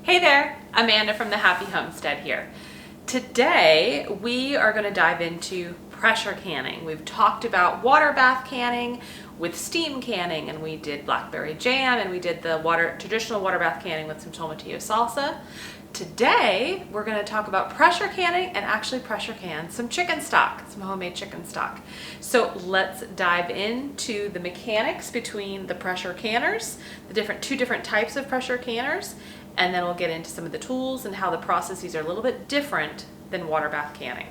Hey there, Amanda from the Happy Homestead here. Today we are going to dive into pressure canning. We've talked about water bath canning with steam canning, and we did blackberry jam, and we did the traditional water bath canning with some tomatillo salsa. Today we're going to talk about pressure canning and actually pressure can some chicken stock, some homemade chicken stock. So let's dive into the mechanics between the pressure canners, the two different types of pressure canners, and then we'll get into some of the tools and how the processes are a little bit different than water bath canning.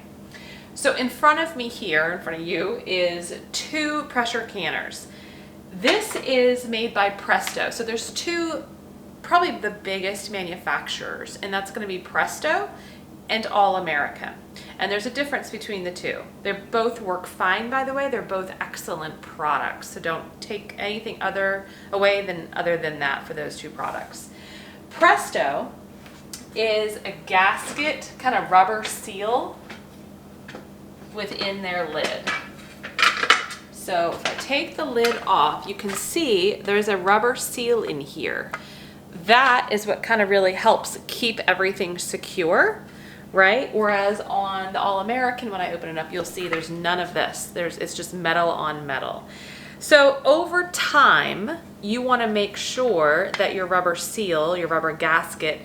So in front of me here, in front of you, is two pressure canners. This is made by Presto. So there's two, probably the biggest manufacturers, and that's going to be Presto and All American. And there's a difference between the two. They both work fine, by the way. They're both excellent products. So don't take anything other than that for those two products. Presto is a gasket, kind of rubber seal within their lid. So if I take the lid off, you can see there's a rubber seal in here. That is what kind of really helps keep everything secure, right? Whereas on the All American, when I open it up, you'll see there's none of this. It's just metal on metal. So over time, you want to make sure that your rubber seal, your rubber gasket,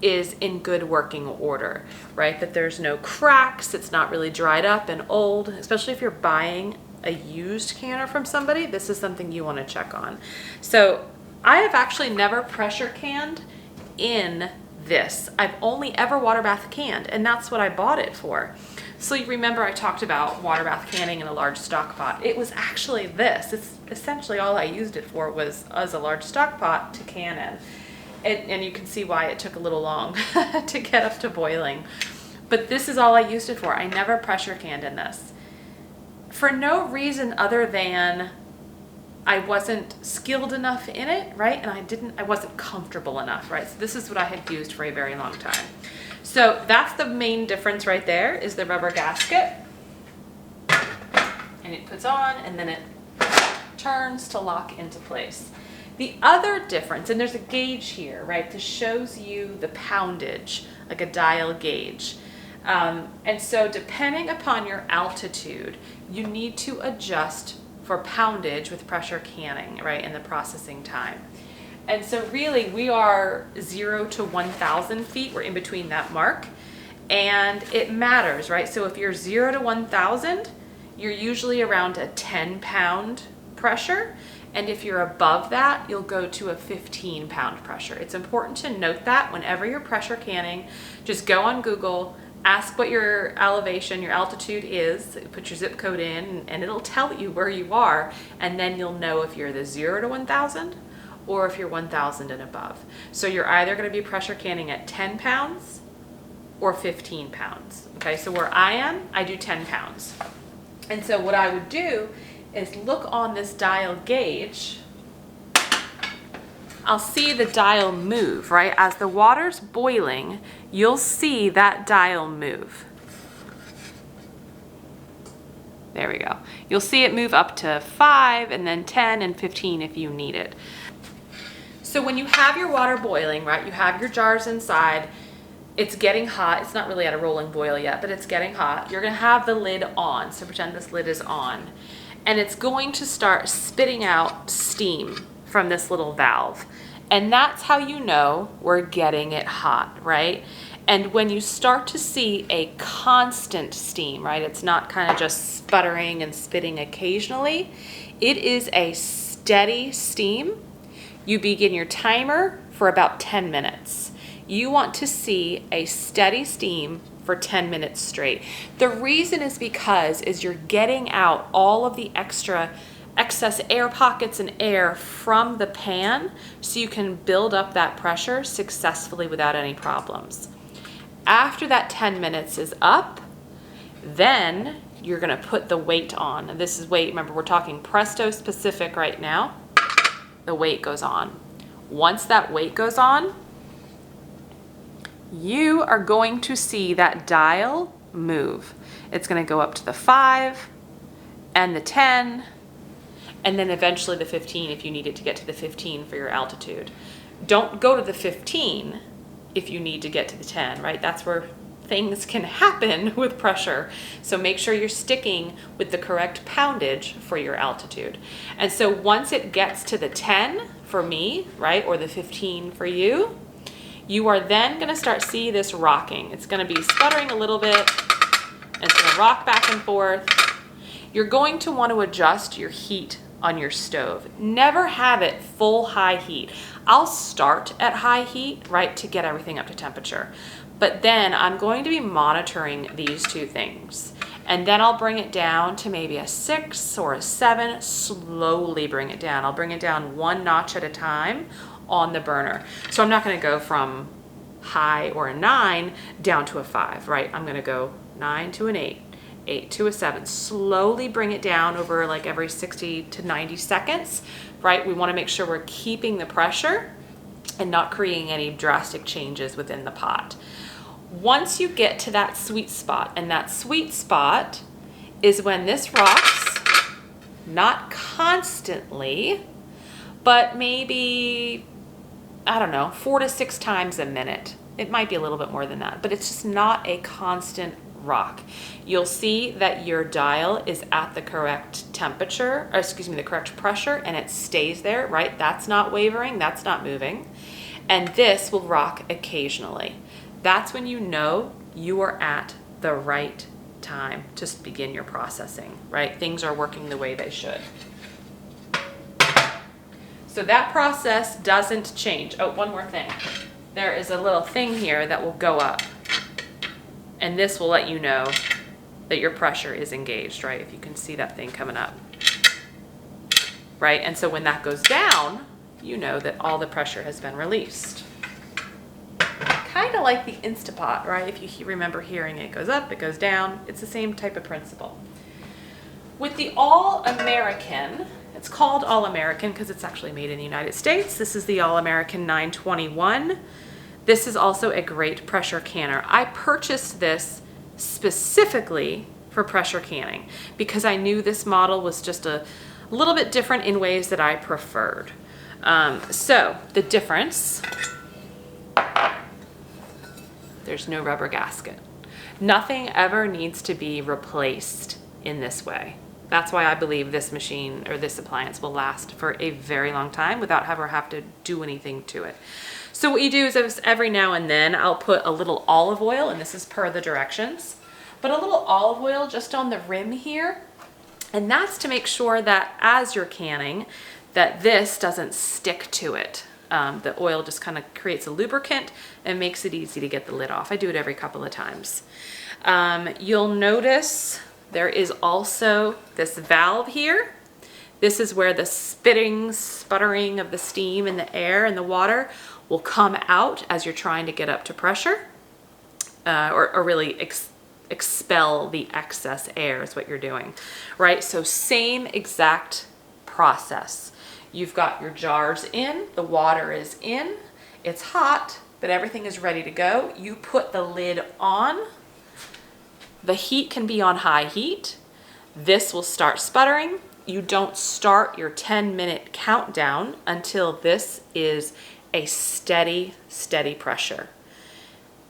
is in good working order, right? That there's no cracks, it's not really dried up and old, especially if you're buying a used canner from somebody. This is something you want to check on. So I have actually never pressure canned in this. I've only ever water bath canned, and that's what I bought it for. So you remember I talked about water bath canning in a large stock pot. It was actually this. It's essentially all I used it for was as a large stock pot to can in. And you can see why it took a little long to get up to boiling. But this is all I used it for. I never pressure canned in this. For no reason other than I wasn't skilled enough in it, right? And I wasn't comfortable enough, right? So this is what I had used for a very long time. So that's the main difference right there, is the rubber gasket. And it puts on and then it turns to lock into place. The other difference, and there's a gauge here, right? This shows you the poundage, like a dial gauge. And so depending upon your altitude, you need to adjust for poundage with pressure canning, right, in the processing time. And so really we are 0 to 1,000 feet. We're in between that mark. And it matters, right? So if you're 0 to 1,000, you're usually around a 10-pound pressure. And if you're above that, you'll go to a 15-pound pressure. It's important to note that whenever you're pressure canning, just go on Google, ask what your elevation, your altitude is, put your zip code in, and it'll tell you where you are. And then you'll know if you're the 0 to 1,000 or if you're 1,000 and above. So you're either going to be pressure canning at 10 pounds or 15 pounds. Okay, so where I am, I do 10 pounds. And so what I would do is look on this dial gauge. I'll see the dial move, right? As the water's boiling, you'll see that dial move. There we go. You'll see it move up to 5 and then 10 and 15 if you need it. So when you have your water boiling, right, you have your jars inside, it's getting hot. It's not really at a rolling boil yet, but it's getting hot. You're gonna have the lid on, so pretend this lid is on. And it's going to start spitting out steam from this little valve. And that's how you know we're getting it hot, right? And when you start to see a constant steam, right, it's not kind of just sputtering and spitting occasionally, it is a steady steam. You begin your timer for about 10 minutes. You want to see a steady steam for 10 minutes straight. The reason is because you're getting out all of the excess air pockets and air from the pan so you can build up that pressure successfully without any problems. After that 10 minutes is up, then you're gonna put the weight on. And this is weight, remember we're talking Presto specific right now. The weight goes on. Once that weight goes on, you are going to see that dial move. It's going to go up to the 5 and the 10 and then eventually the 15 if you need it to get to the 15 for your altitude. Don't go to the 15 if you need to get to the 10, right? That's where things can happen with pressure. So make sure you're sticking with the correct poundage for your altitude. And so once it gets to the 10 for me, right, or the 15 for you, you are then gonna start see this rocking. It's gonna be sputtering a little bit, and it's gonna rock back and forth. You're going to want to adjust your heat on your stove. Never have it full high heat. I'll start at high heat, right, to get everything up to temperature. But then I'm going to be monitoring these two things. And then I'll bring it down to maybe a 6 or a 7, slowly bring it down. I'll bring it down 1 notch at a time on the burner. So I'm not gonna go from high or a 9 down to a 5, right? I'm gonna go 9 to an 8. 8 to a 7. Slowly bring it down over like every 60 to 90 seconds, right? We want to make sure we're keeping the pressure and not creating any drastic changes within the pot. Once you get to that sweet spot, and that sweet spot is when this rocks, not constantly, but maybe, I don't know, 4 to 6 times a minute. It might be a little bit more than that, but it's just not a constant rock. You'll see that your dial is at the correct temperature, or excuse me, the correct pressure, and it stays there, right? That's not wavering, that's not moving. And this will rock occasionally. That's when you know you are at the right time to begin your processing, right? Things are working the way they should. So that process doesn't change. Oh, one more thing. There is a little thing here that will go up. And this will let you know that your pressure is engaged, right? If you can see that thing coming up, right? And so when that goes down, you know that all the pressure has been released. Kind of like the Instapot, right? If you remember hearing it goes up, it goes down. It's the same type of principle. With the All-American, it's called All-American because it's actually made in the United States. This is the All-American 921. This is also a great pressure canner. I purchased this specifically for pressure canning because I knew this model was just a little bit different in ways that I preferred. So the difference, there's no rubber gasket. Nothing ever needs to be replaced in this way. That's why I believe this machine or this appliance will last for a very long time without ever have to do anything to it. So what you do is every now and then I'll put a little olive oil, and this is per the directions, but a little olive oil just on the rim here. And that's to make sure that as you're canning, that this doesn't stick to it. The oil just kind of creates a lubricant and makes it easy to get the lid off. I do it every couple of times. You'll notice there is also this valve here. This is where the sputtering of the steam and the air and the water will come out as you're trying to get up to pressure, or really expel the excess air is what you're doing, right? So same exact process. You've got your jars in, the water is in, it's hot, but everything is ready to go. You put the lid on. The heat can be on high heat. This will start sputtering. You don't start your 10-minute countdown until this is a steady pressure.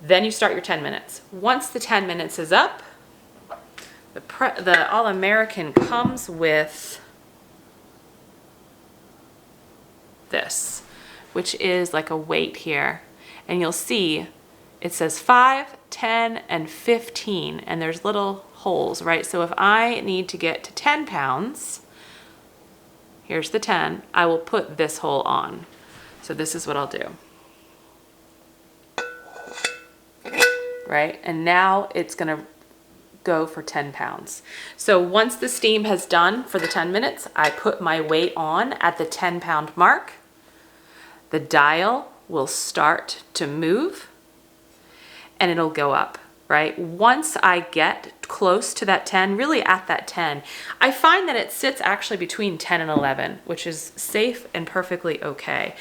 Then you start your 10 minutes. Once the 10 minutes is up, the All-American comes with this, which is like a weight here. And you'll see it says 5, 10, and 15, and there's little holes, right? So if I need to get to 10 pounds, here's the 10, I will put this hole on. So this is what I'll do. Right? And now it's gonna go for 10 pounds. So once the steam has done for the 10 minutes, I put my weight on at the 10-pound mark. The dial will start to move and it'll go up, right? Once I get close to that 10, really at that 10, I find that it sits actually between 10 and 11, which is safe and perfectly okay.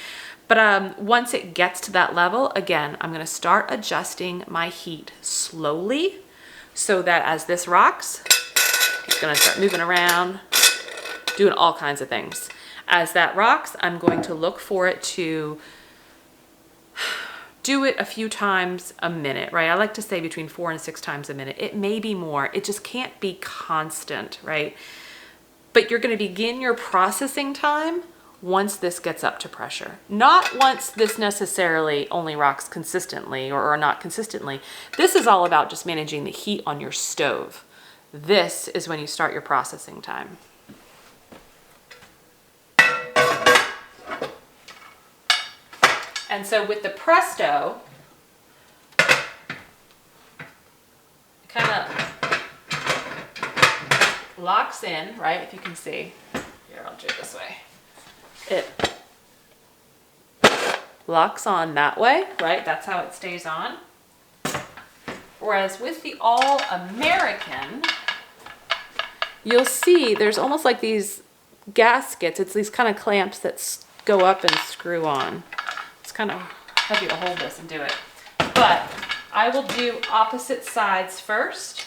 But once it gets to that level, again, I'm gonna start adjusting my heat slowly so that as this rocks, it's gonna start moving around, doing all kinds of things. As that rocks, I'm going to look for it to do it a few times a minute, right? I like to say between 4 and 6 times a minute. It may be more. It just can't be constant, right? But you're going to begin your processing time once this gets up to pressure. Not once this necessarily only rocks consistently or not consistently. This is all about just managing the heat on your stove. This is when you start your processing time. And so with the Presto, it kind of locks in, right? If you can see. Here, I'll do it this way. It locks on that way, right? That's how it stays on. Whereas with the All American, you'll see there's almost like these gaskets. It's these kind of clamps that go up and screw on. It's kind of heavy to hold this and do it. But I will do opposite sides first.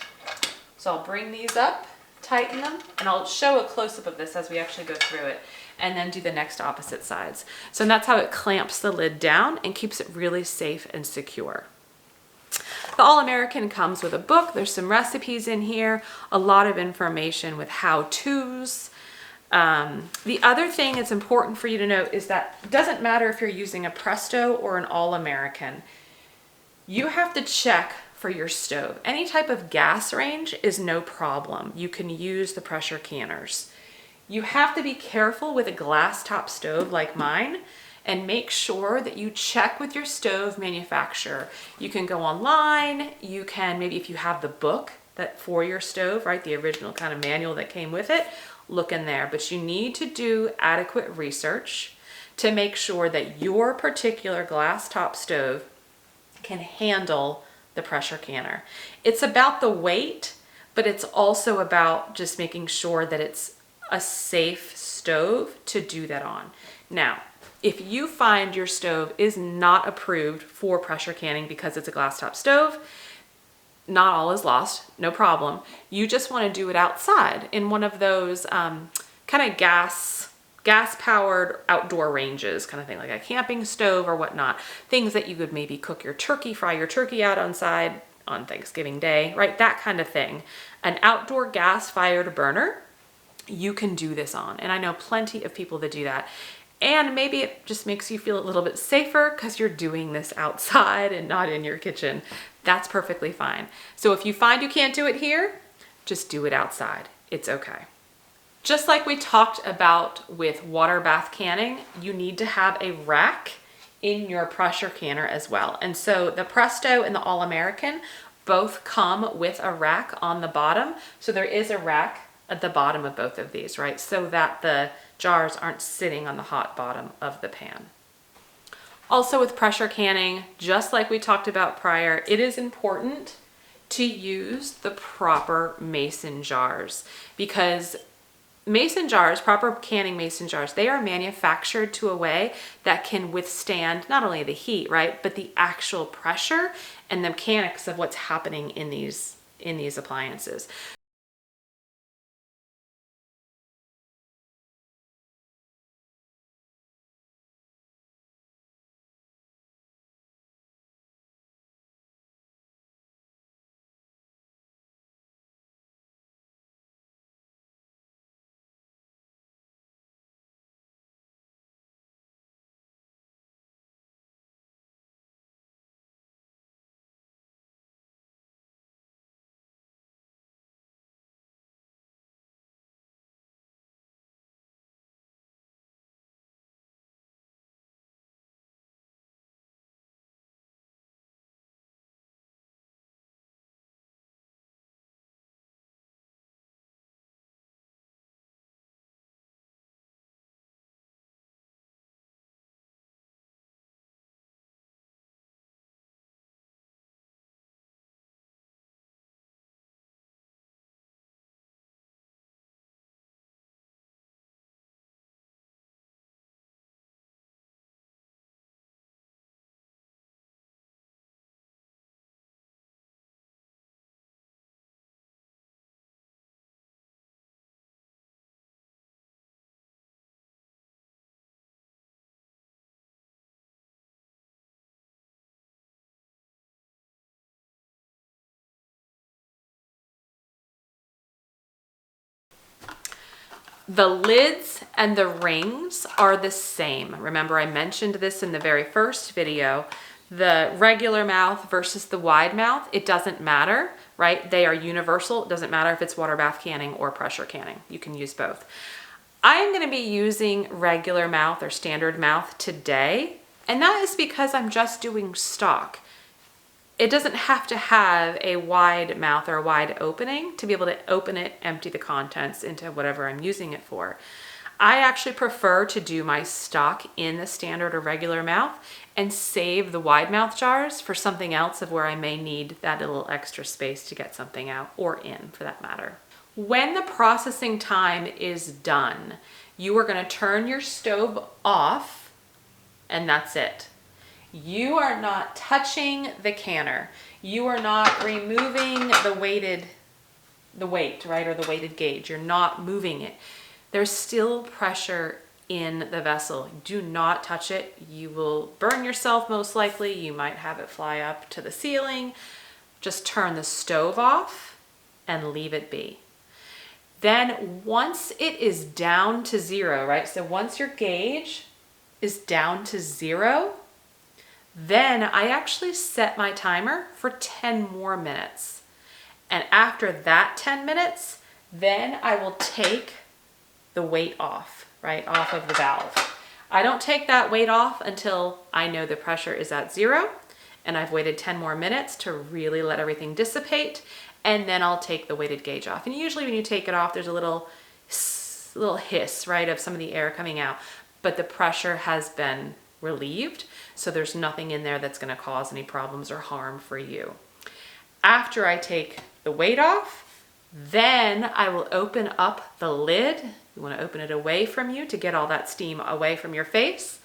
So I'll bring these up, tighten them, and I'll show a close-up of this as we actually go through it, and then do the next opposite sides. So that's how it clamps the lid down and keeps it really safe and secure. The All American comes with a book. There's some recipes in here, a lot of information with how-tos. The other thing that's important for you to note is that it doesn't matter if you're using a Presto or an All American. You have to check for your stove. Any type of gas range is no problem. You can use the pressure canners. You have to be careful with a glass top stove like mine and make sure that you check with your stove manufacturer. You can go online, you can, maybe if you have the book that for your stove, right, the original kind of manual that came with it, look in there. But you need to do adequate research to make sure that your particular glass top stove can handle the pressure canner. It's about the weight, but it's also about just making sure that it's a safe stove to do that on. Now, if you find your stove is not approved for pressure canning because it's a glass top stove, not all is lost, no problem. You just want to do it outside in one of those kind of gas-powered outdoor ranges kind of thing, like a camping stove or whatnot. Things that you could maybe cook your turkey, fry your turkey out on side on Thanksgiving Day, right? That kind of thing. An outdoor gas-fired burner, you can do this on. And I know plenty of people that do that. And maybe it just makes you feel a little bit safer because you're doing this outside and not in your kitchen. That's perfectly fine. So if you find you can't do it here, just do it outside. It's okay. Just like we talked about with water bath canning, you need to have a rack in your pressure canner as well. And so the Presto and the All American both come with a rack on the bottom. So there is a rack at the bottom of both of these, right? So that the jars aren't sitting on the hot bottom of the pan. Also with pressure canning, just like we talked about prior, it is important to use the proper mason jars because mason jars, proper canning mason jars, they are manufactured to a way that can withstand not only the heat, right, but the actual pressure and the mechanics of what's happening in these appliances. The lids and the rings are the same. Remember, I mentioned this in the very first video. The regular mouth versus the wide mouth, it doesn't matter, right? They are universal. It doesn't matter if it's water bath canning or pressure canning. You can use both. I am going to be using regular mouth or standard mouth today, and that is because I'm just doing stock. It doesn't have to have a wide mouth or a wide opening to be able to open it, empty the contents into whatever I'm using it for. I actually prefer to do my stock in the standard or regular mouth and save the wide mouth jars for something else of where I may need that little extra space to get something out, or in for that matter. When the processing time is done, you are going to turn your stove off, and that's it. You are not touching the canner. You are not removing the weight, right, or the weighted gauge. You're not moving it. There's still pressure in the vessel. Do not touch it. You will burn yourself most likely. You might have it fly up to the ceiling. Just turn the stove off and leave it be. Then once it is down to 0, right? So once your gauge is down to 0, then I actually set my timer for 10 more minutes. And after that 10 minutes, then I will take the weight off, right? Off of the valve. I don't take that weight off until I know the pressure is at 0 and I've waited 10 more minutes to really let everything dissipate. And then I'll take the weighted gauge off. And usually when you take it off, there's a little hiss, right, of some of the air coming out, but the pressure has been relieved. So there's nothing in there that's going to cause any problems or harm for you. After I take the weight off, then I will open up the lid. You want to open it away from you to get all that steam away from your face.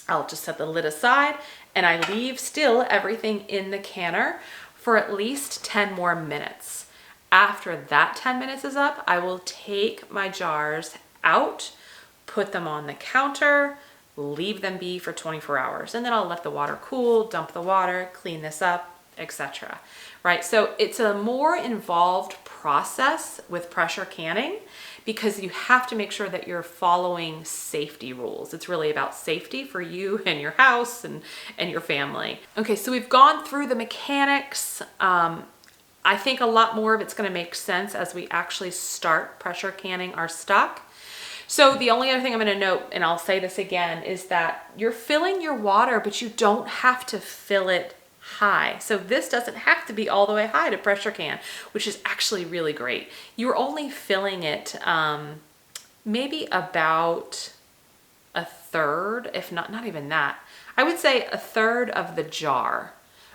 I'll just set the lid aside and I leave still everything in the canner for at least 10 more minutes. After that 10 minutes is up, I will take my jars out, put them on the counter, leave them be for 24 hours, and then I'll let the water cool, dump the water, clean this up, etc. Right? So it's a more involved process with pressure canning because you have to make sure that you're following safety rules. It's really about safety for you and your house and your family. Okay, so we've gone through the mechanics. I think a lot more of it's going to make sense as we actually start pressure canning our stock. So the only other thing I'm going to note, and I'll say this again, is that you're filling your water, but you don't have to fill it high. So this doesn't have to be all the way high to pressure can, which is actually really great. You're only filling it maybe about a third, if not even that. I would say a third of the jar,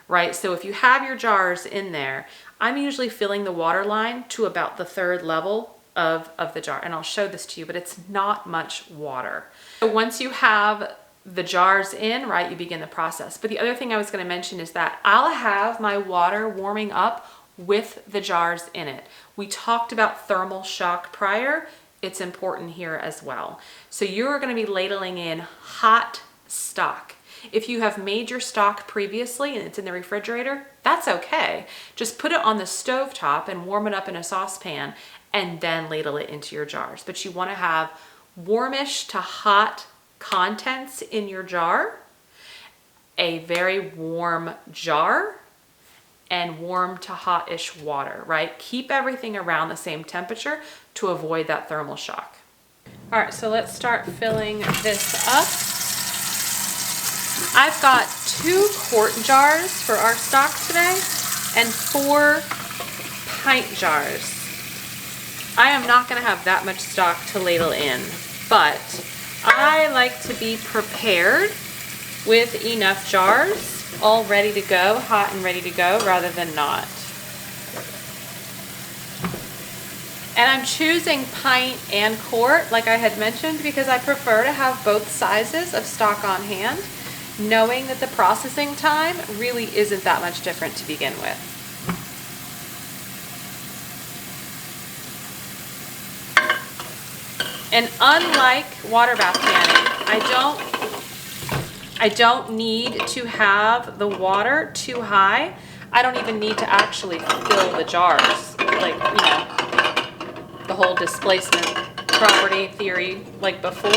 right? So if you have your jars in there, I'm usually filling the water line to about the third level of the jar. And I'll show this to you, but it's not much water. So once you have the jars in, right, you begin the process. But the other thing I was going to mention is that I'll have my water warming up with the jars in it. We talked about thermal shock prior. It's important here as well. So you're going to be ladling in hot stock. If you have made your stock previously and it's in the refrigerator, that's okay. Just put it on the stove top and warm it up in a saucepan and then ladle it into your jars. But you want to have warmish to hot contents in your jar, a very warm jar, and warm to hot-ish water, right? Keep everything around the same temperature to avoid that thermal shock. All right, so let's start filling this up. I've got 2 quart jars for our stock today and 4 pint jars. I am not going to have that much stock to ladle in, but I like to be prepared with enough jars all ready to go, hot and ready to go, rather than not. And I'm choosing pint and quart, like I had mentioned, because I prefer to have both sizes of stock on hand, knowing that the processing time really isn't that much different to begin with. And unlike water bath canning, I don't need to have the water too high. I don't even need to actually fill the jars, like, you know, the whole displacement property theory like before.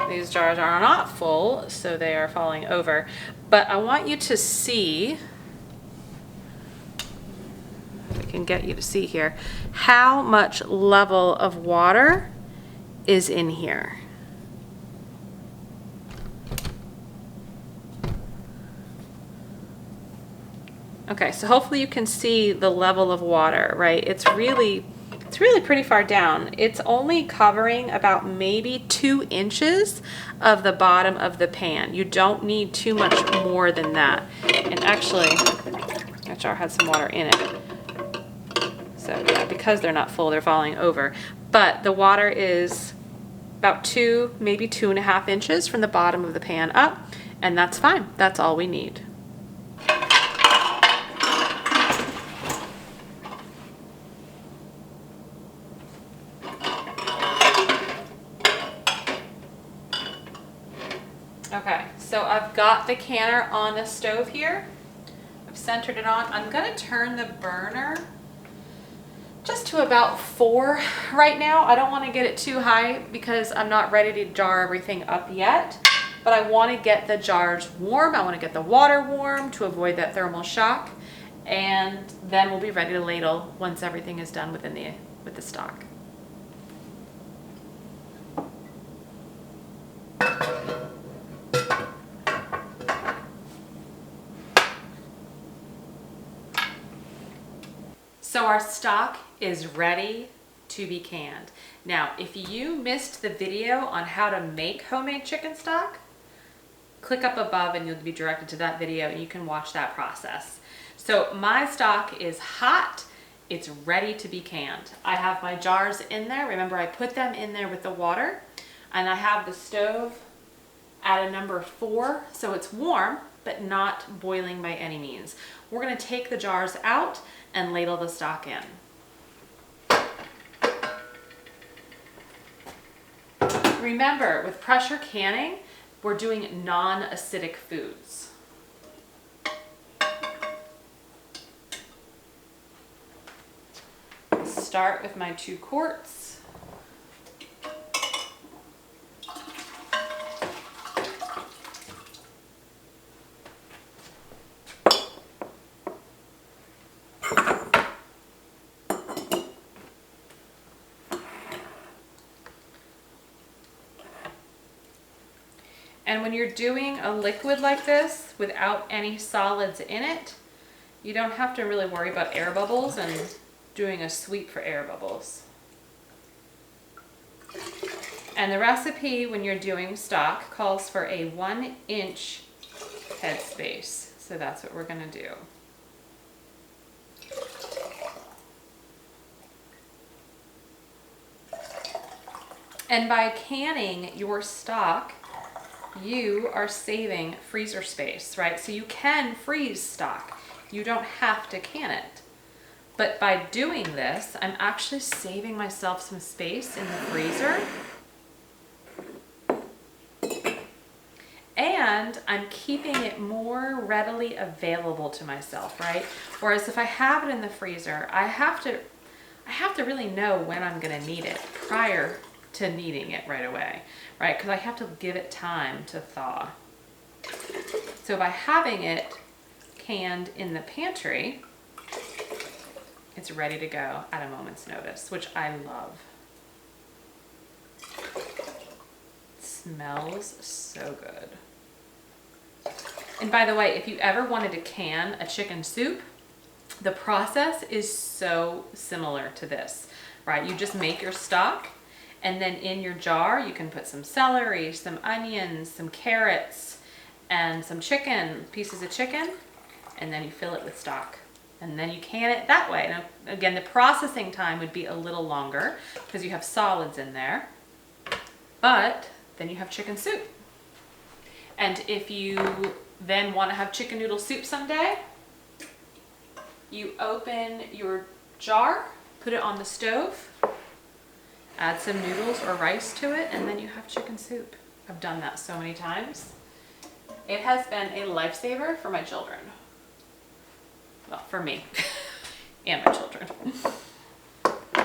These jars are not full, so they are falling over. But I want you to see, if I can get you to see here, how much level of water is in here. Okay, so hopefully you can see the level of water, right? It's really pretty far down. It's only covering about maybe 2 inches of the bottom of the pan. You don't need too much more than that. And actually, that jar had some water in it. So yeah, because they're not full, they're falling over. But the water is about 2, maybe 2.5 inches from the bottom of the pan up, and that's fine. That's all we need. Okay, so I've got the canner on the stove here. I've centered it on. I'm gonna turn the burner just to about 4 right now. I don't wanna get it too high because I'm not ready to jar everything up yet, but I wanna get the jars warm. I wanna get the water warm to avoid that thermal shock, and then we'll be ready to ladle once everything is done with the stock. So our stock is ready to be canned. Now, if you missed the video on how to make homemade chicken stock, click up above and you'll be directed to that video and you can watch that process. So my stock is hot. It's ready to be canned. I have my jars in there. Remember, I put them in there with the water, and I have the stove at a number 4, so it's warm, but not boiling by any means. We're gonna take the jars out and ladle the stock in. Remember, with pressure canning, we're doing non-acidic foods. Start with my 2 quarts. And when you're doing a liquid like this without any solids in it, you don't have to really worry about air bubbles and doing a sweep for air bubbles. And the recipe when you're doing stock calls for a 1-inch headspace. So that's what we're gonna do. And by canning your stock, you are saving freezer space, right? So you can freeze stock. You don't have to can it. But by doing this, I'm actually saving myself some space in the freezer. And I'm keeping it more readily available to myself, right? Whereas if I have it in the freezer, I have to really know when I'm gonna need it prior to needing it right away, right? Because I have to give it time to thaw. So by having it canned in the pantry, it's ready to go at a moment's notice, which I love. It smells so good. And by the way, if you ever wanted to can a chicken soup, the process is so similar to this, right? You just make your stock, and then in your jar, you can put some celery, some onions, some carrots, and some chicken, pieces of chicken, and then you fill it with stock. And then you can it that way. Now, again, the processing time would be a little longer because you have solids in there, but then you have chicken soup. And if you then want to have chicken noodle soup someday, you open your jar, put it on the stove, add some noodles or rice to it, and then you have chicken soup. I've done that so many times. It has been a lifesaver for my children. Well, for me and my children.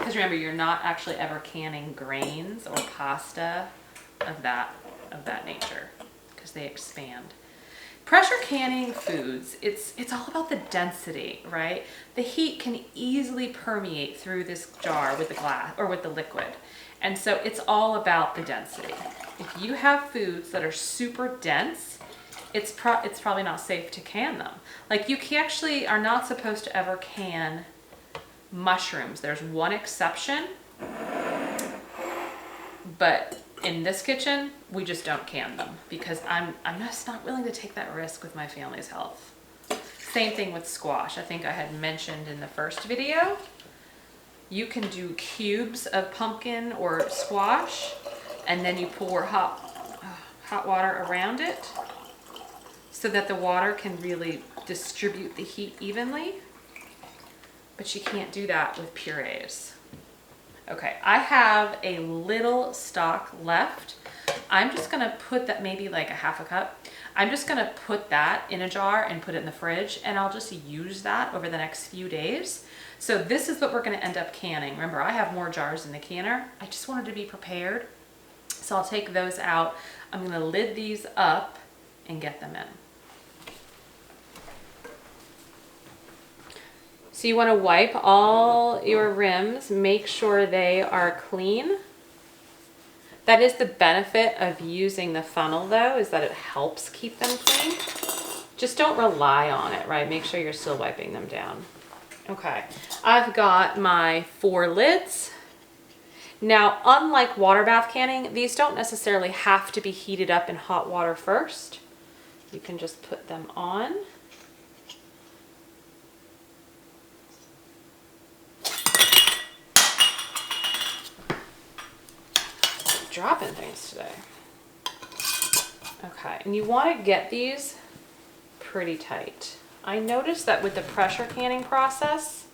because remember, you're not actually ever canning grains or pasta of that nature because they expand. Pressure canning foods, it's all about the density, right? The heat can easily permeate through this jar with the glass or with the liquid. And so it's all about the density. If you have foods that are super dense, it's probably not safe to can them. Like you actually are not supposed to ever can mushrooms. There's one exception, but in this kitchen, we just don't can them because I'm just not willing to take that risk with my family's health. Same thing with squash. I think I had mentioned in the first video, you can do cubes of pumpkin or squash and then you pour hot water around it so that the water can really distribute the heat evenly. But you can't do that with purees. Okay, I have a little stock left. I'm just gonna put that, maybe like a half a cup. I'm just gonna put that in a jar and put it in the fridge, and I'll just use that over the next few days. So this is what we're gonna end up canning. Remember, I have more jars in the canner. I just wanted to be prepared. So I'll take those out. I'm gonna lid these up and get them in. So you want to wipe all your rims, make sure they are clean. That is the benefit of using the funnel though, is that it helps keep them clean. Just don't rely on it, right? Make sure you're still wiping them down. Okay, I've got my 4 lids. Now, unlike water bath canning, these don't necessarily have to be heated up in hot water first. You can just put them on. Dropping things today. Okay, and you want to get these pretty tight. I noticed that with the pressure canning process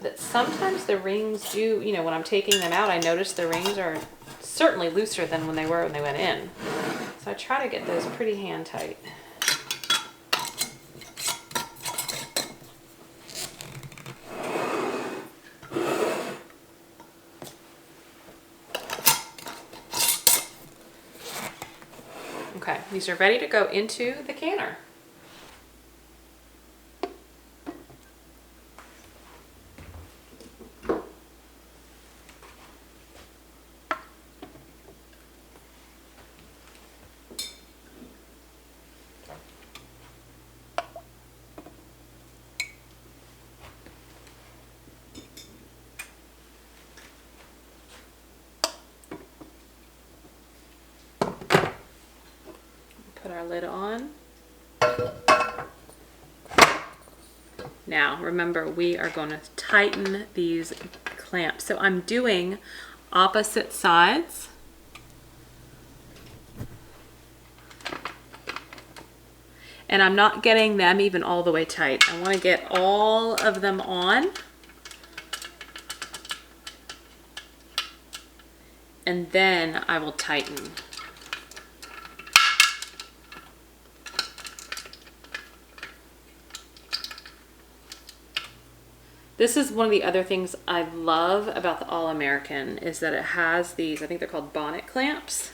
that sometimes the rings do, you know, when I'm taking them out, I notice the rings are certainly looser than when they were when they went in. So I try to get those pretty hand tight. Okay, these are ready to go into the canner. Put our lid on. Now, remember, we are going to tighten these clamps. So I'm doing opposite sides. And I'm not getting them even all the way tight. I want to get all of them on. And then I will tighten. This is one of the other things I love about the All-American is that it has these, I think they're called bonnet clamps,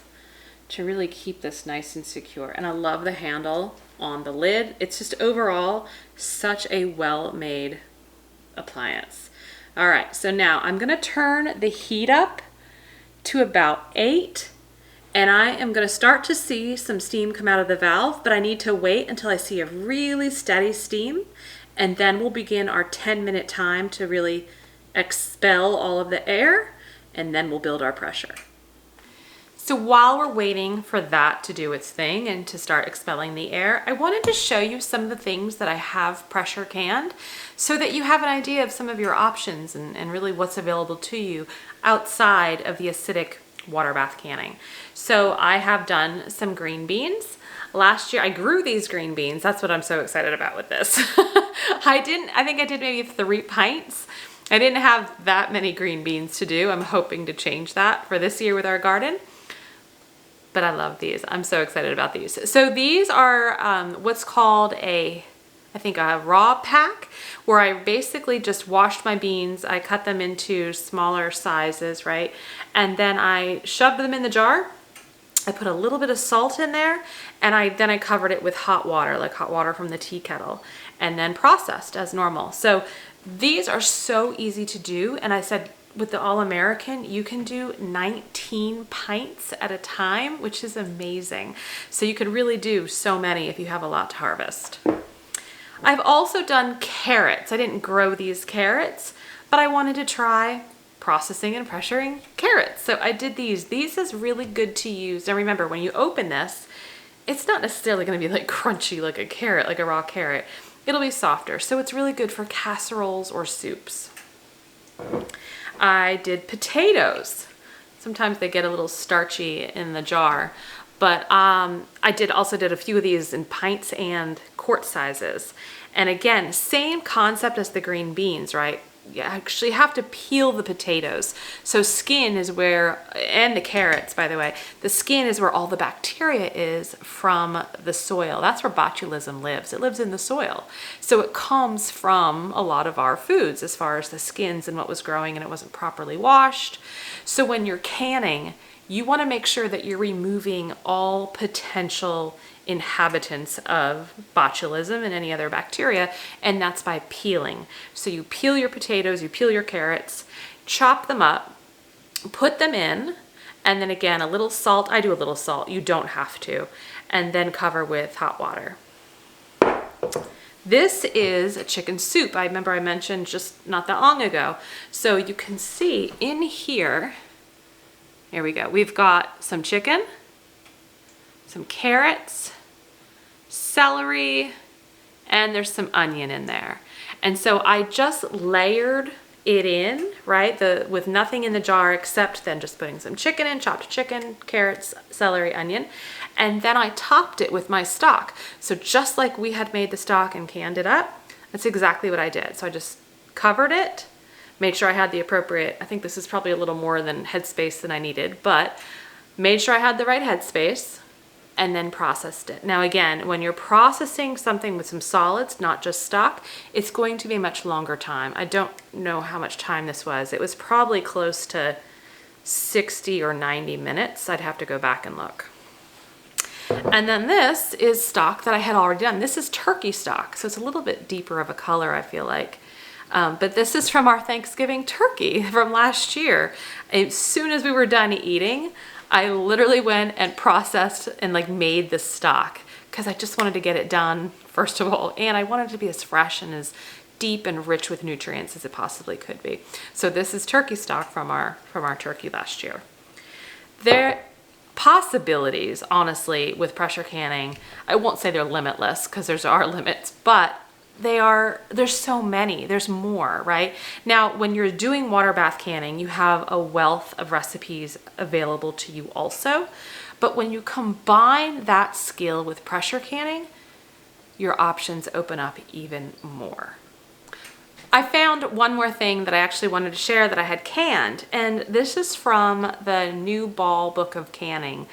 to really keep this nice and secure. And I love the handle on the lid. It's just overall such a well-made appliance. All right, so now I'm gonna turn the heat up to about 8, and I am gonna start to see some steam come out of the valve, but I need to wait until I see a really steady steam. And then we'll begin our 10-minute time to really expel all of the air, and then we'll build our pressure. So while we're waiting for that to do its thing and to start expelling the air, I wanted to show you some of the things that I have pressure canned so that you have an idea of some of your options and really what's available to you outside of the acidic water bath canning. So I have done some green beans. Last year I grew these green beans. That's what I'm so excited about with this. I think I did maybe 3 pints. I didn't have that many green beans to do. I'm hoping to change that for this year with our garden. But I love these. I'm so excited about these. So these are what's called a I think a raw pack, where I basically just washed my beans. I cut them into smaller sizes, right? And then I shoved them in the jar. I put a little bit of salt in there, and then I covered it with hot water, like hot water from the tea kettle, and then processed as normal. So these are so easy to do. And I said, with the All-American, you can do 19 pints at a time, which is amazing. So you could really do so many if you have a lot to harvest. I've also done carrots. I didn't grow these carrots, but I wanted to try processing and pressuring carrots. So I did these. These is really good to use. Now remember, when you open this, it's not necessarily going to be like crunchy like a carrot, like a raw carrot. It'll be softer. So it's really good for casseroles or soups. I did potatoes. Sometimes they get a little starchy in the jar, but I also did a few of these in pints and quart sizes. And again, same concept as the green beans, right? You actually have to peel the potatoes. So skin is where, and the carrots, by the way, the skin is where all the bacteria is from the soil. That's where botulism lives. It lives in the soil. So it comes from a lot of our foods as far as the skins and what was growing and it wasn't properly washed. So when you're canning, you want to make sure that you're removing all potential inhabitants of botulism and any other bacteria, and that's by peeling. So you peel your potatoes, you peel your carrots, chop them up, put them in, and then again, a little salt. I do a little salt, you don't have to, and then cover with hot water. This is a chicken soup. I remember I mentioned just not that long ago. So you can see in here, here we go. We've got some chicken, some carrots, celery, and there's some onion in there. And so I just layered it in, right? With nothing in the jar except then just putting some chicken in, chopped chicken, carrots, celery, onion. And then I topped it with my stock. So just like we had made the stock and canned it up, that's exactly what I did. So I just covered it, made sure I had the appropriate, I think this is probably a little more than headspace than I needed, but made sure I had the right headspace and then processed it. Now again, when you're processing something with some solids, not just stock, it's going to be a much longer time. I don't know how much time this was. It was probably close to 60 or 90 minutes. I'd have to go back and look. And then this is stock that I had already done. This is turkey stock, so it's a little bit deeper of a color, I feel like. But this is from our Thanksgiving turkey from last year. As soon as we were done eating, I literally went and processed and like made the stock because I just wanted to get it done, first of all, and I wanted it to be as fresh and as deep and rich with nutrients as it possibly could be. So this is turkey stock from our turkey last year. There possibilities, honestly, with pressure canning, I won't say they're limitless because there are limits, but there's so many, there's more, right? Now, when you're doing water bath canning, you have a wealth of recipes available to you also. But when you combine that skill with pressure canning, your options open up even more. I found one more thing that I actually wanted to share that I had canned, and this is from the New Ball Book of Canning.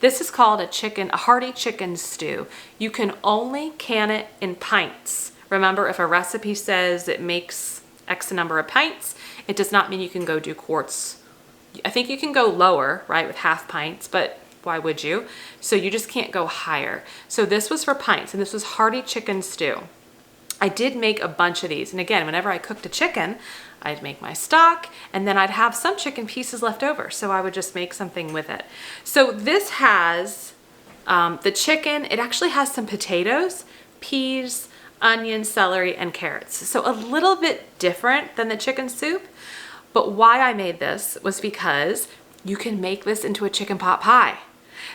This is called a hearty chicken stew. You can only can it in pints. Remember, if a recipe says it makes X number of pints, it does not mean you can go do quarts. I think you can go lower, right, with half pints, but why would you? So you just can't go higher. So this was for pints, and this was hearty chicken stew. I did make a bunch of these, and again, whenever I cooked a chicken, I'd make my stock, and then I'd have some chicken pieces left over, so I would just make something with it. So this has the chicken. It actually has some potatoes, peas, onion, celery, and carrots. So a little bit different than the chicken soup, but why I made this was because you can make this into a chicken pot pie.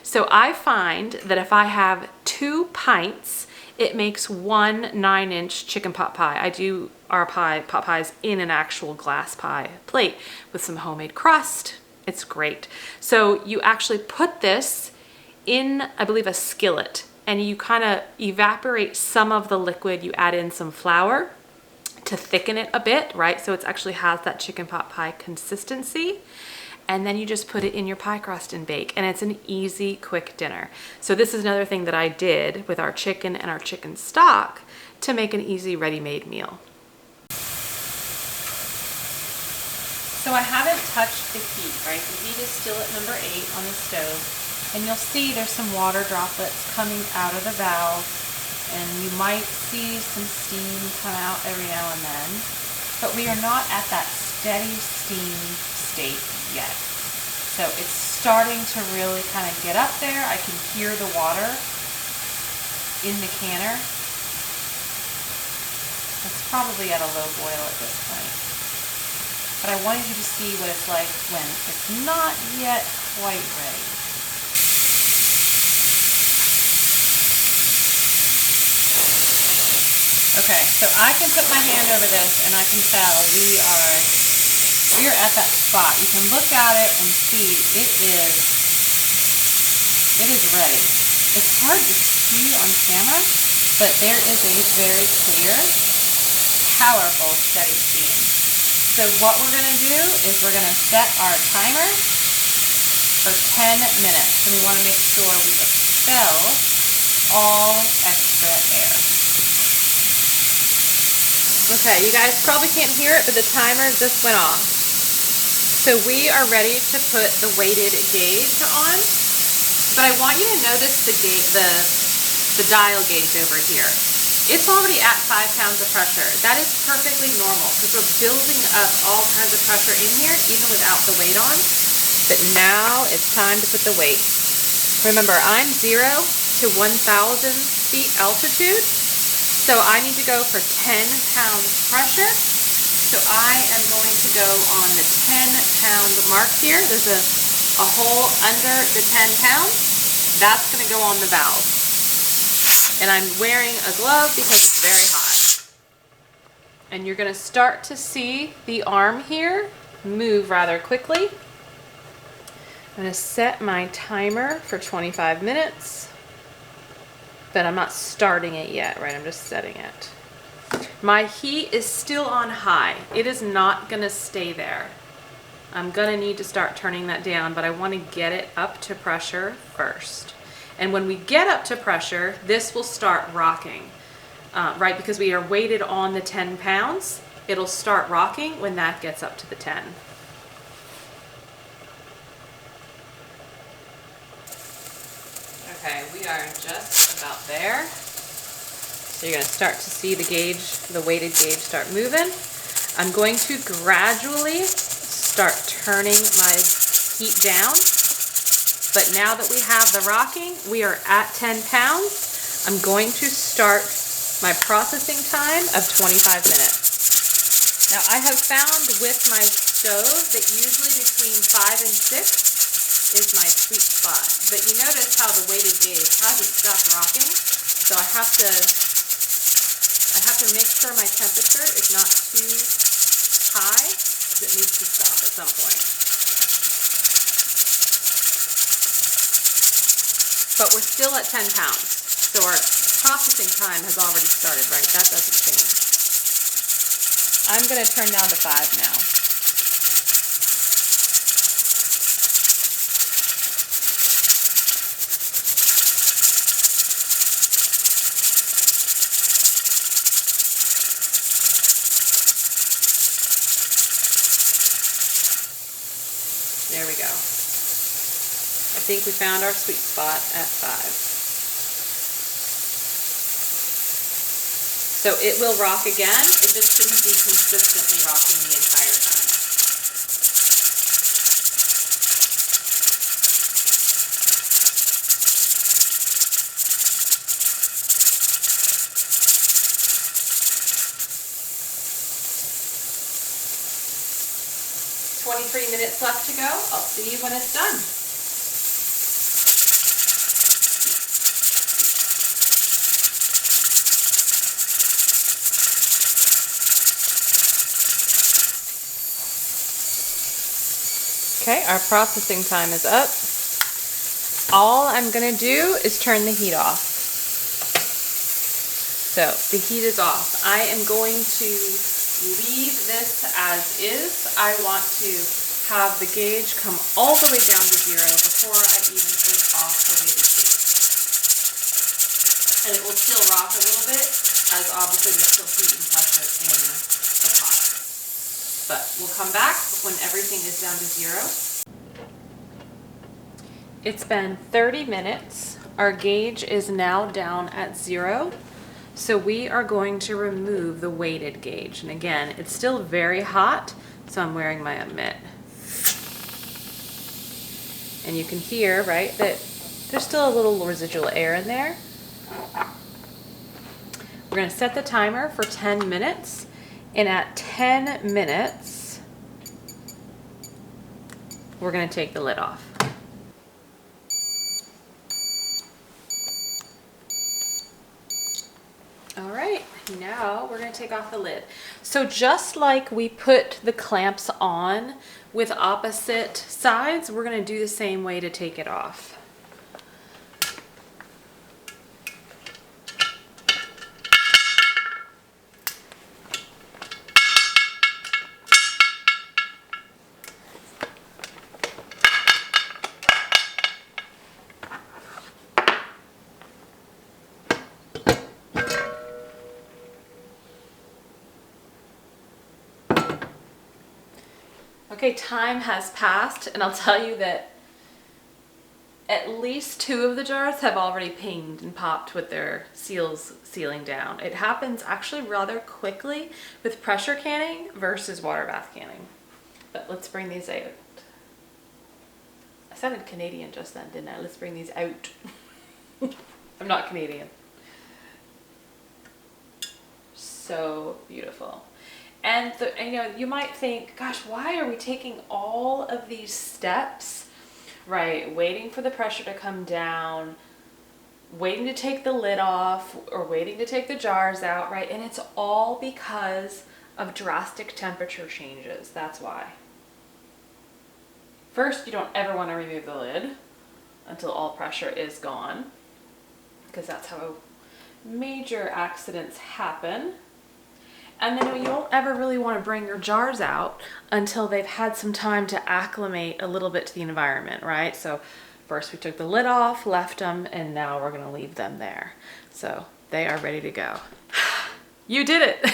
So I find that if I have 2 pints, it makes 1 9-inch chicken pot pie. I do our pot pies in an actual glass pie plate with some homemade crust. It's great. So you actually put this in, I believe, a skillet, and you kind of evaporate some of the liquid. You add in some flour to thicken it a bit, right? So it actually has that chicken pot pie consistency. and then you just put it in your pie crust and bake, and it's an easy, quick dinner. So this is another thing that I did with our chicken and our chicken stock to make an easy ready-made meal. So I haven't touched the heat, right? The heat is still at number 8 on the stove, and you'll see there's some water droplets coming out of the valve, and you might see some steam come out every now and then, but we are not at that steady steam state yet. So it's starting to really kind of get up there. I can hear the water in the canner. It's probably at a low boil at this point. But I wanted you to see what it's like when it's not yet quite ready. Okay, so I can put my hand over this and I can tell we are at that spot. You can look at it and see it is ready. It's hard to see on camera, but there is a very clear, powerful, steady steam. So what we're gonna do is we're gonna set our timer for 10 minutes. And we wanna make sure we expel all extra air. Okay, you guys probably can't hear it, but the timer just went off. So we are ready to put the weighted gauge on, but I want you to notice the dial gauge over here. It's already at 5 pounds of pressure. That is perfectly normal because we're building up all kinds of pressure in here even without the weight on. But now it's time to put the weight. Remember, I'm 0 to 1,000 feet altitude, so I need to go for 10 pounds pressure. So I am going to go on the 10-pound mark here. There's a hole under the 10 pounds. That's going to go on the valve. And I'm wearing a glove because it's very hot. And you're going to start to see the arm here move rather quickly. I'm going to set my timer for 25 minutes, but I'm not starting it yet, right? I'm just setting it. My heat is still on high. It is not going to stay there. I'm going to need to start turning that down, but I want to get it up to pressure first. And when we get up to pressure, this will start rocking, right? Because we are weighted on the 10 pounds. It'll start rocking when that gets up to the 10. Okay, we are just about there. So you're going to start to see the gauge, the weighted gauge start moving. I'm going to gradually start turning my heat down. But now that we have the rocking, we are at 10 pounds. I'm going to start my processing time of 25 minutes. Now I have found with my stove that usually between 5 and 6 is my sweet spot. But you notice how the weighted gauge hasn't stopped rocking. So I have to make sure my temperature is not too high because it needs to stop at some point. But we're still at 10 pounds, so our processing time has already started, right? That doesn't change. I'm going to turn down to 5 now. There we go. I think we found our sweet spot at 5. So it will rock again. It just shouldn't be consistently rocking the entire time. "23 minutes left to go. I'll see you when it's done." Okay, our processing time is up. All I'm going to do is turn the heat off. So the heat is off. I am going to leave this as is. I want to have the gauge come all the way down to 0 before I even take off the weighted gauge. And it will still rock a little bit, as obviously there's still heat and pressure in the pot. But we'll come back when everything is down to 0. It's been 30 minutes. Our gauge is now down at 0. So we are going to remove the weighted gauge. And again, it's still very hot, so I'm wearing my mitt. And you can hear, right, that there's still a little residual air in there. We're going to set the timer for 10 minutes. And at 10 minutes, we're going to take the lid off. All right, now we're going to take off the lid. So just like we put the clamps on with opposite sides, we're going to do the same way to take it off. Okay, time has passed, and I'll tell you that at least 2 of the jars have already pinged and popped with their seals sealing down. It happens actually rather quickly with pressure canning versus water bath canning. But let's bring these out. I sounded Canadian just then, didn't I? Let's bring these out. I'm not Canadian. So beautiful. And you know, you might think, gosh, why are we taking all of these steps, right? Waiting for the pressure to come down, waiting to take the lid off, or waiting to take the jars out, right? And it's all because of drastic temperature changes. That's why. First, you don't ever want to remove the lid until all pressure is gone, because that's how major accidents happen. And then you don't ever really want to bring your jars out until they've had some time to acclimate a little bit to the environment, right? So first we took the lid off, left them, and now we're going to leave them there. So they are ready to go. You did it.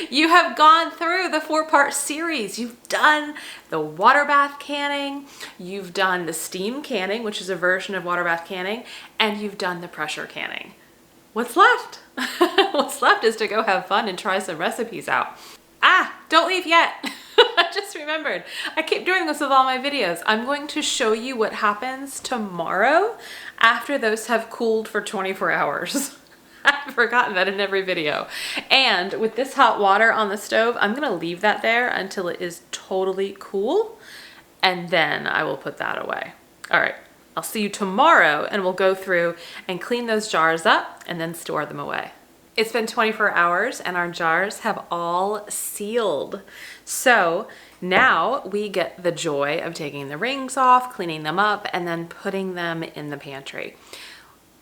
You have gone through the 4-part series. You've done the water bath canning, you've done the steam canning, which is a version of water bath canning, and you've done the pressure canning. What's left? What's left is to go have fun and try some recipes out. Ah, don't leave yet. I just remembered. I keep doing this with all my videos. I'm going to show you what happens tomorrow after those have cooled for 24 hours. I've forgotten that in every video. And with this hot water on the stove, I'm gonna leave that there until it is totally cool, and then I will put that away. All right. I'll see you tomorrow, and we'll go through and clean those jars up and then store them away. It's been 24 hours and our jars have all sealed. So now we get the joy of taking the rings off, cleaning them up, and then putting them in the pantry.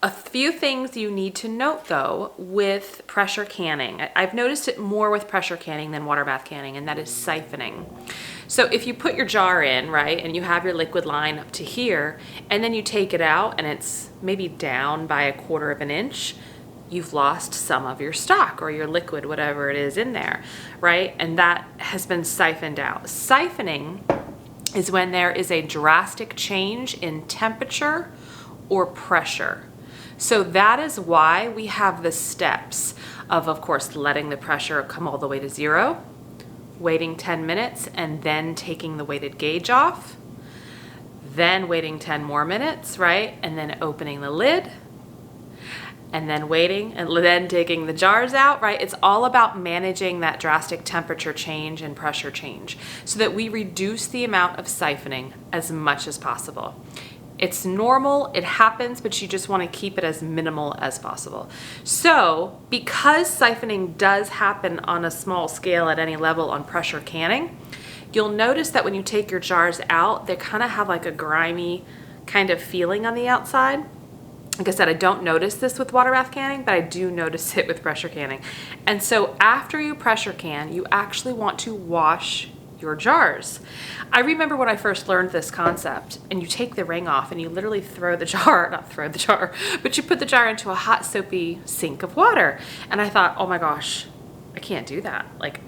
A few things you need to note though with pressure canning. I've noticed it more with pressure canning than water bath canning, and that is siphoning. So if you put your jar in, right, and you have your liquid line up to here, and then you take it out and it's maybe down by 1/4 of an inch, you've lost some of your stock or your liquid, whatever it is in there, right? And that has been siphoned out. Siphoning is when there is a drastic change in temperature or pressure. So that is why we have the steps of course, letting the pressure come all the way to 0, waiting 10 minutes, and then taking the weighted gauge off, then waiting 10 more minutes, right? And then opening the lid, and then waiting, and then taking the jars out, right? It's all about managing that drastic temperature change and pressure change so that we reduce the amount of siphoning as much as possible. It's normal, it happens, but you just want to keep it as minimal as possible. So because siphoning does happen on a small scale at any level on pressure canning, you'll notice that when you take your jars out, they kind of have like a grimy kind of feeling on the outside. Like I said, I don't notice this with water bath canning, but I do notice it with pressure canning. And so after you pressure can, you actually want to wash your jars. I remember when I first learned this concept, and you take the ring off and you literally throw the jar, not throw the jar, but you put the jar into a hot soapy sink of water. And I thought, oh my gosh, I can't do that. Like,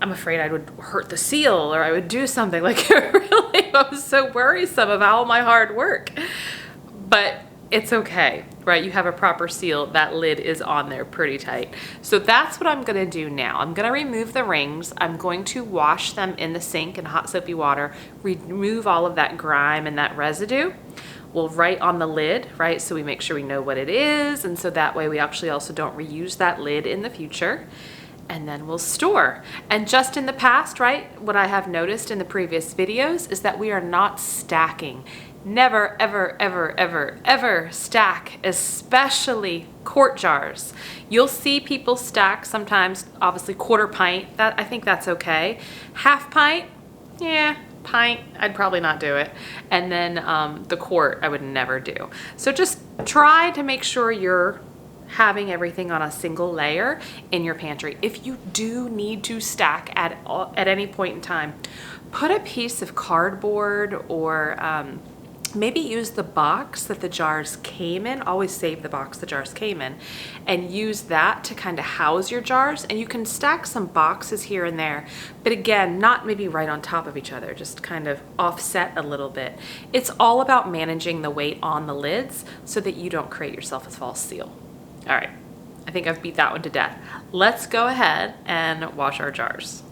I'm afraid I would hurt the seal or I would do something. Like, it really was so worrisome of all my hard work. But it's okay, right? You have a proper seal. That lid is on there pretty tight. So that's what I'm gonna do now. I'm gonna remove the rings. I'm going to wash them in the sink in hot soapy water, remove all of that grime and that residue. We'll write on the lid, right? So we make sure we know what it is. And so that way we actually also don't reuse that lid in the future. And then we'll store. And just in the past, right, what I have noticed in the previous videos is that we are not stacking. Never, ever, ever, ever, ever stack, especially quart jars. You'll see people stack sometimes, obviously 1/4 pint, that I think that's okay. 1/2 pint, yeah, pint, I'd probably not do it. And then the quart, I would never do. So just try to make sure you're having everything on a single layer in your pantry. If you do need to stack at any point in time, put a piece of cardboard or maybe use the box that the jars came in. Always save the box the jars came in and use that to kind of house your jars. And you can stack some boxes here and there, but again, not maybe right on top of each other, just kind of offset a little bit. It's all about managing the weight on the lids so that you don't create yourself a false seal. All right, I think I've beat that one to death. Let's go ahead and wash our jars.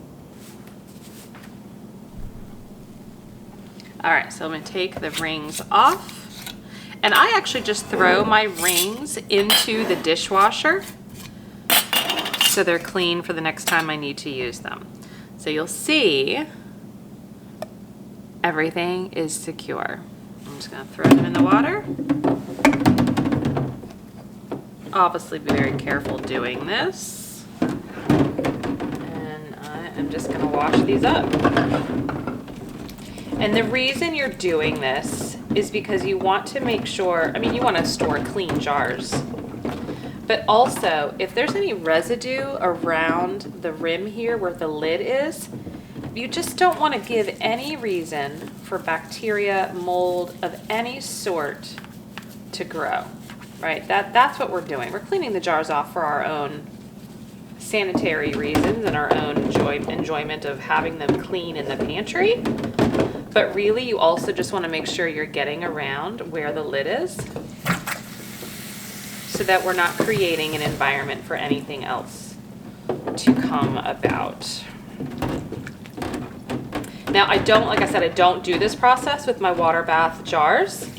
All right, so I'm gonna take the rings off. And I actually just throw my rings into the dishwasher so they're clean for the next time I need to use them. So you'll see everything is secure. I'm just gonna throw them in the water. Obviously be very careful doing this. And I am just gonna wash these up. And the reason you're doing this is because you want to make sure, I mean, you want to store clean jars. But also, if there's any residue around the rim here where the lid is, you just don't want to give any reason for bacteria, mold of any sort to grow, right? That's what we're doing. We're cleaning the jars off for our own sanitary reasons and our own enjoyment of having them clean in the pantry. But really, you also just want to make sure you're getting around where the lid is so that we're not creating an environment for anything else to come about. Now, like I said, I don't do this process with my water bath jars.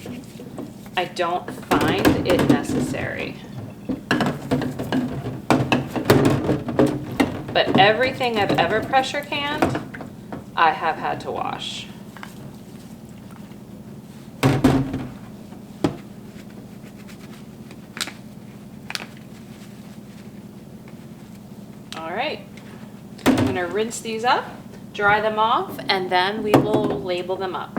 I don't find it necessary. But everything I've ever pressure canned, I have had to wash. All right, I'm gonna rinse these up, dry them off, and then we will label them up.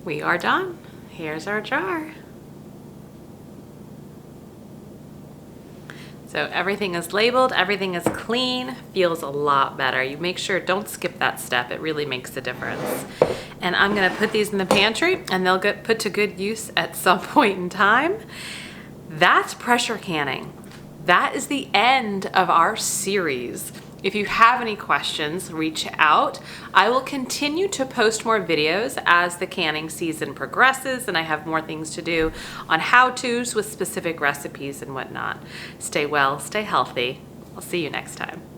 We are done. Here's our jar. So everything is labeled, everything is clean, feels a lot better. You make sure, don't skip that step. It really makes a difference. And I'm gonna put these in the pantry and they'll get put to good use at some point in time. That's pressure canning. That is the end of our series. If you have any questions, reach out. I will continue to post more videos as the canning season progresses and I have more things to do on how-tos with specific recipes and whatnot. Stay well, stay healthy. I'll see you next time.